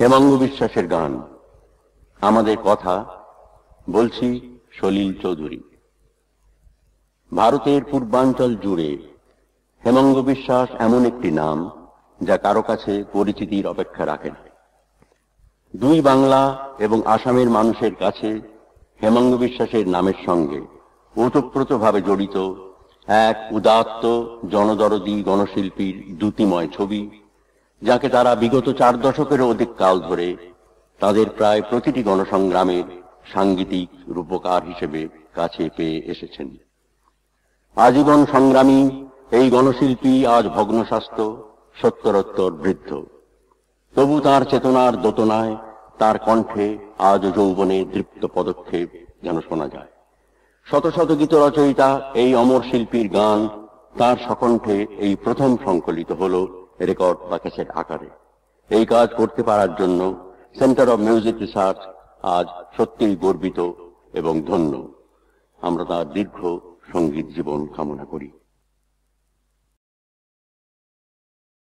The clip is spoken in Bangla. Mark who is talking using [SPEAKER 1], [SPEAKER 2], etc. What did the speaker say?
[SPEAKER 1] হেমাঙ্গ বিশ্বাসের গান আমাদের কথা বলছি সলিল চৌধুরী। ভারতের পূর্বাঞ্চল জুড়ে হেমাঙ্গ বিশ্বাস এমন একটি নাম যা কারো কাছে পরিচিতির অপেক্ষা রাখে না। দুই বাংলা এবং আসামের মানুষের কাছে হেমাঙ্গ বিশ্বাসের নামের সঙ্গে ওতপ্রোতভাবে জড়িত এক উদাত্ত জনদরদী গণশিল্পীর দ্যুতিময় ছবি, যাকে তারা বিগত 4 দশকেরও অধিক কাল ধরে তাদের প্রায় প্রতিটি গণসংগ্রামের সাংগীতিক রূপকার হিসেবে কাছে পেয়ে এসেছেন। আজীবন সংগ্রামী এই গণশিল্পী আজ ভগ্নস্বাস্থ্য, সত্তরোত্তর বৃদ্ধ। তবু তার চেতনার দোতনায়, তার কণ্ঠে আজ যৌবনে দৃপ্ত পদক্ষেপ যেন শোনা যায়। শত শত গীত রচয়িতা এই অমর শিল্পীর গান তার সকণ্ঠে এই প্রথম সংকলিত হল রেকর্ড বা ক্যাসেট আকারে। এই কাজ করতে পারার জন্য সেন্টার অব মিউজিক রিসার্চ আজ সত্যিই গর্বিত এবং ধন্য। আমরা তার দীর্ঘ সঙ্গীত জীবন কামনা করি।